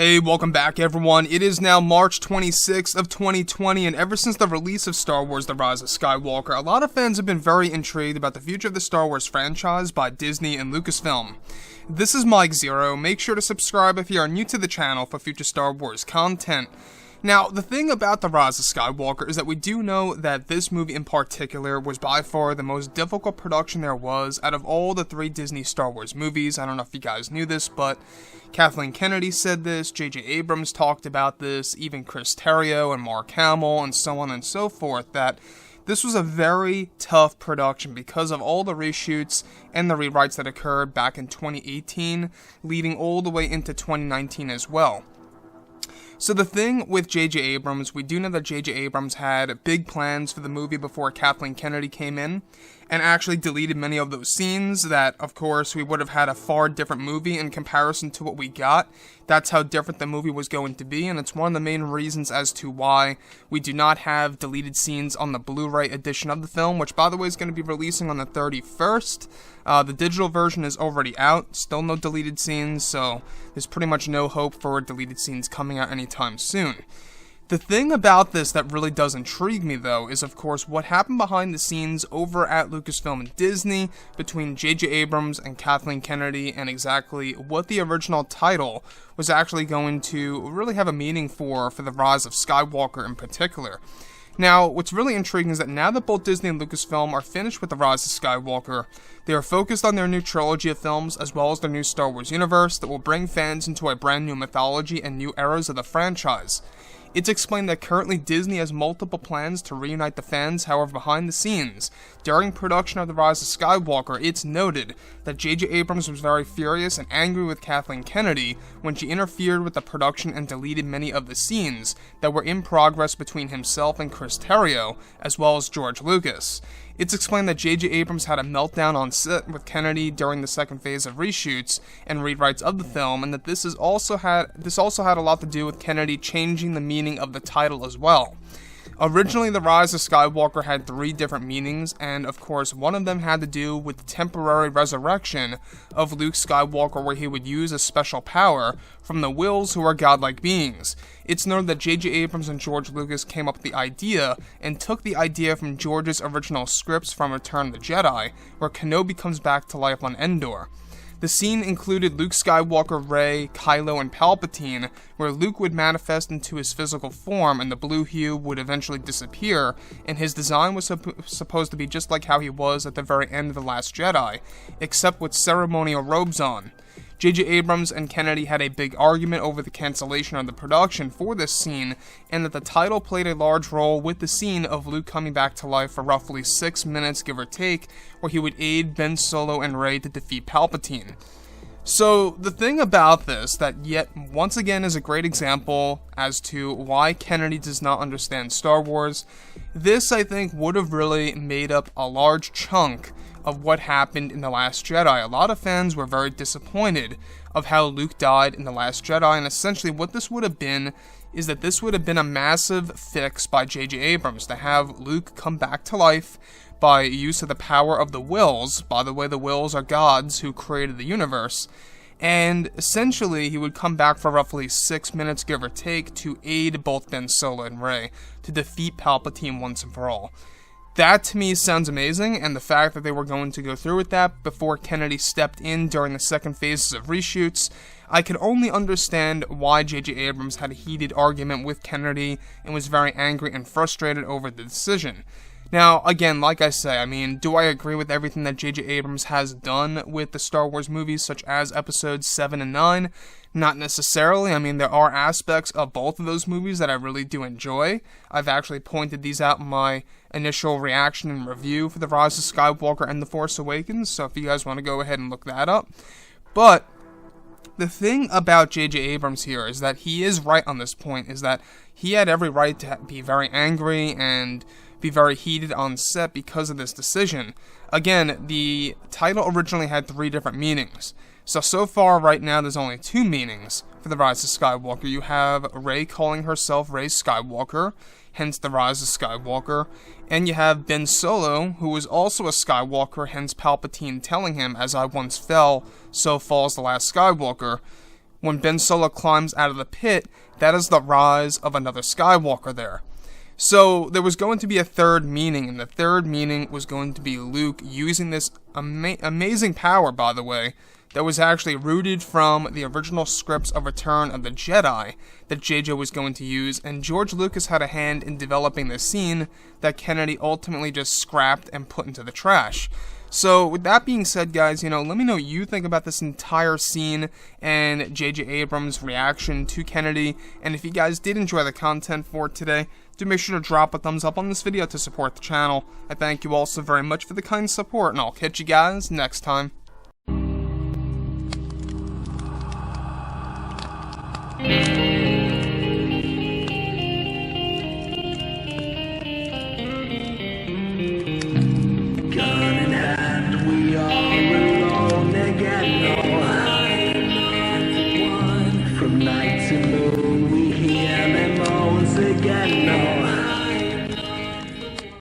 Hey, welcome back everyone. It is now March 26th of 2020, and ever since the release of Star Wars The Rise of Skywalker, a lot of fans have been very intrigued about the future of the Star Wars franchise by Disney and Lucasfilm. This is Mike Zero. Make sure to subscribe if you are new to the channel for future Star Wars content. Now, the thing about The Rise of Skywalker is that we do know that this movie in particular was by far the most difficult production there was out of all the three Disney Star Wars movies. I don't know if you guys knew this, but Kathleen Kennedy said this, J.J. Abrams talked about this, even Chris Terrio and Mark Hamill, and so on and so forth, that this was a very tough production because of all the reshoots and the rewrites that occurred back in 2018, leading all the way into 2019 as well. So the thing with J.J. Abrams, we do know that J.J. Abrams had big plans for the movie before Kathleen Kennedy came in, and actually deleted many of those scenes that, of course, we would have had a far different movie in comparison to what we got. That's how different the movie was going to be, and it's one of the main reasons as to why we do not have deleted scenes on the Blu-ray edition of the film, which, by the way, is going to be releasing on the 31st. The digital version is already out, still no deleted scenes, so there's pretty much no hope for deleted scenes coming out anytime soon. The thing about this that really does intrigue me, though, is of course what happened behind the scenes over at Lucasfilm and Disney between J.J. Abrams and Kathleen Kennedy, and exactly what the original title was actually going to really have a meaning for The Rise of Skywalker in particular. Now, what's really intriguing is that now that both Disney and Lucasfilm are finished with The Rise of Skywalker, they are focused on their new trilogy of films as well as their new Star Wars universe that will bring fans into a brand new mythology and new eras of the franchise. It's explained that currently Disney has multiple plans to reunite the fans, however behind the scenes, during production of The Rise of Skywalker, it's noted that J.J. Abrams was very furious and angry with Kathleen Kennedy when she interfered with the production and deleted many of the scenes that were in progress between himself and Chris Terrio, as well as George Lucas. It's explained that J.J. Abrams had a meltdown on set with Kennedy during the second phase of reshoots and rewrites of the film, and that this also had a lot to do with Kennedy changing the meaning of the title as well. Originally, The Rise of Skywalker had 3 different meanings, and of course, one of them had to do with the temporary resurrection of Luke Skywalker, where he would use a special power from the Whills, who are godlike beings. It's known that J.J. Abrams and George Lucas came up with the idea, and took the idea from George's original scripts from Return of the Jedi, where Kenobi comes back to life on Endor. The scene included Luke Skywalker, Rey, Kylo, and Palpatine, where Luke would manifest into his physical form and the blue hue would eventually disappear, and his design was supposed to be just like how he was at the very end of The Last Jedi, except with ceremonial robes on. J.J. Abrams and Kennedy had a big argument over the cancellation of the production for this scene, and that the title played a large role with the scene of Luke coming back to life for roughly 6 minutes, give or take, where he would aid Ben Solo and Rey to defeat Palpatine. So, the thing about this that yet once again is a great example as to why Kennedy does not understand Star Wars, this I think would have really made up a large chunk of what happened in The Last Jedi. A lot of fans were very disappointed of how Luke died in The Last Jedi, and essentially what this would have been is that this would have been a massive fix by J.J. Abrams to have Luke come back to life by use of the power of the Whills. By the way, the Whills are gods who created the universe, and essentially he would come back for roughly 6 minutes, give or take, to aid both Ben Solo and Rey to defeat Palpatine once and for all. That to me sounds amazing, and the fact that they were going to go through with that before Kennedy stepped in during the second phases of reshoots, I can only understand why J.J. Abrams had a heated argument with Kennedy and was very angry and frustrated over the decision. Now, again, like I say, I mean, do I agree with everything that J.J. Abrams has done with the Star Wars movies, such as episodes 7 and 9? Not necessarily. I mean, there are aspects of both of those movies that I really do enjoy. I've actually pointed these out in my initial reaction and review for The Rise of Skywalker and The Force Awakens, so if you guys want to go ahead and look that up. But the thing about J.J. Abrams here is that he is right on this point, is that he had every right to be very angry and be very heated on set because of this decision. Again, the title originally had 3 different meanings. So far, right now, there's only 2 meanings for The Rise of Skywalker. You have Rey calling herself Rey Skywalker, hence The Rise of Skywalker, and you have Ben Solo, who is also a Skywalker, hence Palpatine telling him, "As I once fell, so falls the last Skywalker." when Ben Solo climbs out of the pit, that is the rise of another Skywalker there. So there was going to be a third meaning, and the third meaning was going to be Luke using this amazing power, by the way, that was actually rooted from the original scripts of Return of the Jedi that JJ was going to use, and George Lucas had a hand in developing this scene that Kennedy ultimately just scrapped and put into the trash. So, with that being said, guys, let me know what you think about this entire scene and J.J. Abrams' reaction to Kennedy. And if you guys did enjoy the content for today, do make sure to drop a thumbs up on this video to support the channel. I thank you all so very much for the kind support, and I'll catch you guys next time. From night to moon we hear them moans again.